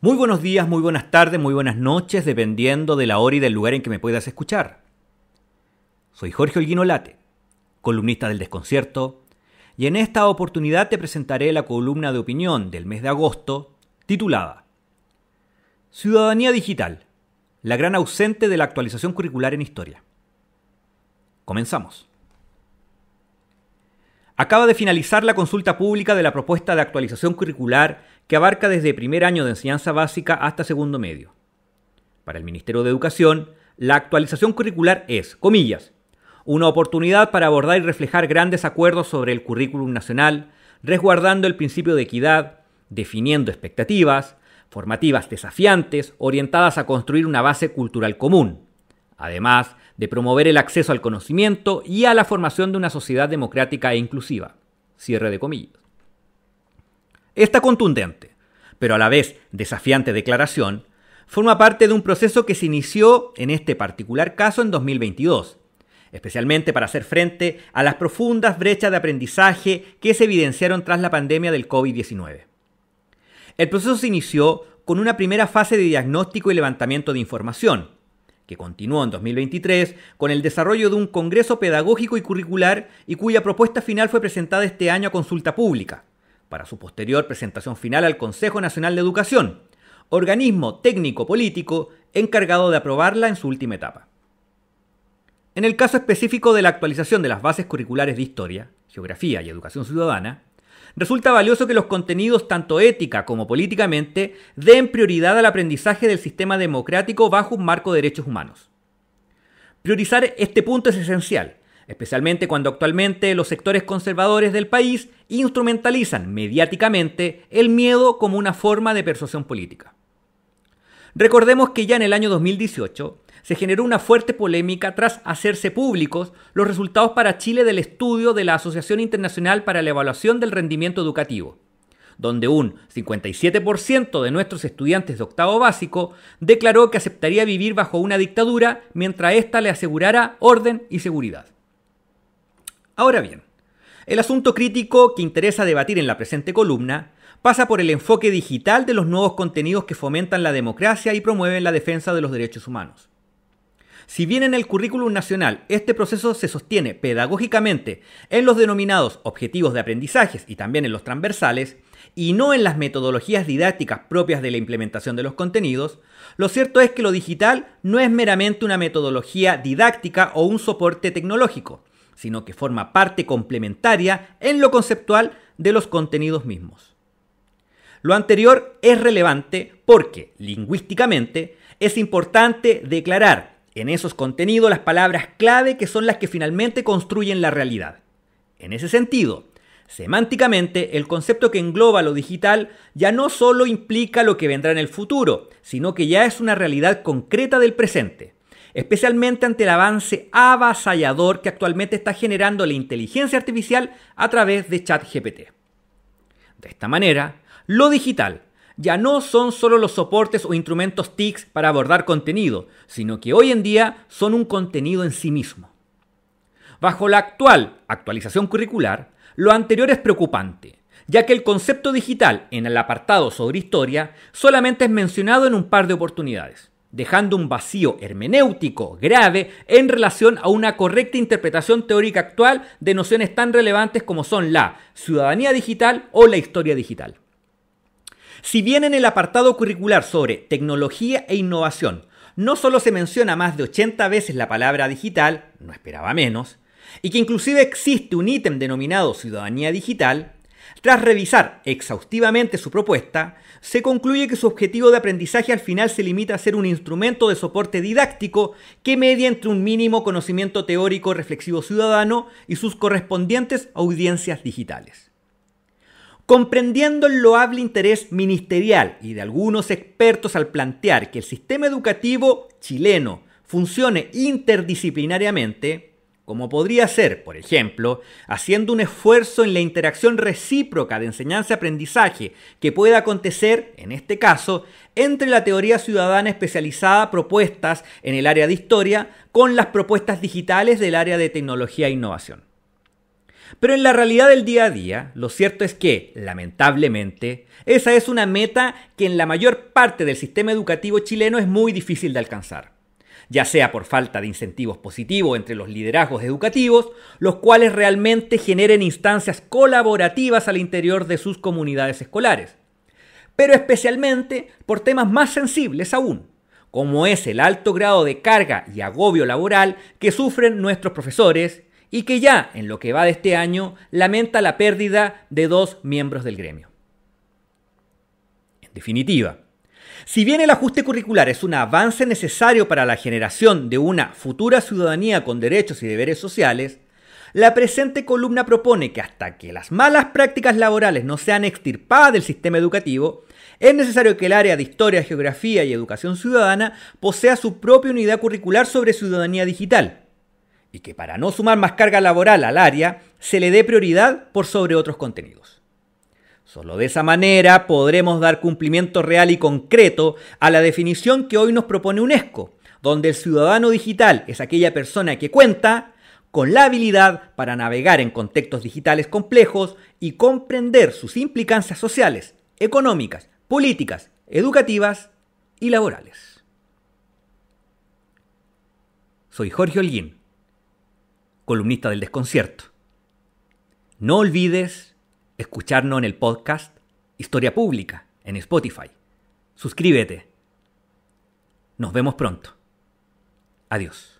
Muy buenos días, muy buenas tardes, muy buenas noches, dependiendo de la hora y del lugar en que me puedas escuchar. Soy Jorge Holguín Olate, columnista del Desconcierto, y en esta oportunidad te presentaré la columna de opinión del mes de agosto, titulada Ciudadanía Digital, la gran ausente de la actualización curricular en historia. Comenzamos. Acaba de finalizar la consulta pública de la propuesta de actualización curricular que abarca desde primer año de enseñanza básica hasta segundo medio. Para el Ministerio de Educación, la actualización curricular es, comillas, una oportunidad para abordar y reflejar grandes acuerdos sobre el currículum nacional, resguardando el principio de equidad, definiendo expectativas formativas desafiantes orientadas a construir una base cultural común, además de promover el acceso al conocimiento y a la formación de una sociedad democrática e inclusiva. Cierre de comillas. Esta contundente, pero a la vez desafiante declaración, forma parte de un proceso que se inició en este particular caso en 2022, especialmente para hacer frente a las profundas brechas de aprendizaje que se evidenciaron tras la pandemia del COVID-19. El proceso se inició con una primera fase de diagnóstico y levantamiento de información, que continuó en 2023 con el desarrollo de un congreso pedagógico y curricular y cuya propuesta final fue presentada este año a consulta pública, para su posterior presentación final al Consejo Nacional de Educación, organismo técnico-político encargado de aprobarla en su última etapa. En el caso específico de la actualización de las bases curriculares de Historia, Geografía y Educación Ciudadana, resulta valioso que los contenidos, tanto ética como políticamente, den prioridad al aprendizaje del sistema democrático bajo un marco de derechos humanos. Priorizar este punto es esencial, especialmente cuando actualmente los sectores conservadores del país instrumentalizan mediáticamente el miedo como una forma de persuasión política. Recordemos que ya en el año 2018 se generó una fuerte polémica tras hacerse públicos los resultados para Chile del estudio de la Asociación Internacional para la Evaluación del Rendimiento Educativo, donde un 57% de nuestros estudiantes de octavo básico declaró que aceptaría vivir bajo una dictadura mientras ésta le asegurara orden y seguridad. Ahora bien, el asunto crítico que interesa debatir en la presente columna pasa por el enfoque digital de los nuevos contenidos que fomentan la democracia y promueven la defensa de los derechos humanos. Si bien en el currículum nacional este proceso se sostiene pedagógicamente en los denominados objetivos de aprendizajes y también en los transversales, y no en las metodologías didácticas propias de la implementación de los contenidos, lo cierto es que lo digital no es meramente una metodología didáctica o un soporte tecnológico, sino que forma parte complementaria en lo conceptual de los contenidos mismos. Lo anterior es relevante porque, lingüísticamente, es importante declarar en esos contenidos las palabras clave que son las que finalmente construyen la realidad. En ese sentido, semánticamente, el concepto que engloba lo digital ya no solo implica lo que vendrá en el futuro, sino que ya es una realidad concreta del presente, especialmente ante el avance avasallador que actualmente está generando la inteligencia artificial a través de ChatGPT. De esta manera, lo digital ya no son solo los soportes o instrumentos TICs para abordar contenido, sino que hoy en día son un contenido en sí mismo. Bajo la actual actualización curricular, lo anterior es preocupante, ya que el concepto digital en el apartado sobre historia solamente es mencionado en un par de oportunidades, dejando un vacío hermenéutico grave en relación a una correcta interpretación teórica actual de nociones tan relevantes como son la ciudadanía digital o la historia digital. Si bien en el apartado curricular sobre tecnología e innovación no solo se menciona más de 80 veces la palabra digital, no esperaba menos, y que inclusive existe un ítem denominado ciudadanía digital, tras revisar exhaustivamente su propuesta, se concluye que su objetivo de aprendizaje al final se limita a ser un instrumento de soporte didáctico que media entre un mínimo conocimiento teórico reflexivo ciudadano y sus correspondientes audiencias digitales. Comprendiendo el loable interés ministerial y de algunos expertos al plantear que el sistema educativo chileno funcione interdisciplinariamente, como podría ser, por ejemplo, haciendo un esfuerzo en la interacción recíproca de enseñanza-aprendizaje que pueda acontecer, en este caso, entre la teoría ciudadana especializada propuestas en el área de historia con las propuestas digitales del área de tecnología e innovación. Pero en la realidad del día a día, lo cierto es que, lamentablemente, esa es una meta que en la mayor parte del sistema educativo chileno es muy difícil de alcanzar, ya sea por falta de incentivos positivos entre los liderazgos educativos, los cuales realmente generen instancias colaborativas al interior de sus comunidades escolares, pero especialmente por temas más sensibles aún, como es el alto grado de carga y agobio laboral que sufren nuestros profesores y que ya, en lo que va de este año, lamenta la pérdida de 2 miembros del gremio. En definitiva, si bien el ajuste curricular es un avance necesario para la generación de una futura ciudadanía con derechos y deberes sociales, la presente columna propone que hasta que las malas prácticas laborales no sean extirpadas del sistema educativo, es necesario que el área de Historia, Geografía y Educación Ciudadana posea su propia unidad curricular sobre ciudadanía digital, y que para no sumar más carga laboral al área, se le dé prioridad por sobre otros contenidos. Solo de esa manera podremos dar cumplimiento real y concreto a la definición que hoy nos propone UNESCO, donde el ciudadano digital es aquella persona que cuenta con la habilidad para navegar en contextos digitales complejos y comprender sus implicancias sociales, económicas, políticas, educativas y laborales. Soy Jorge Holguín, columnista del Desconcierto. No olvides escucharnos en el podcast Historia Pública en Spotify. Suscríbete. Nos vemos pronto. Adiós.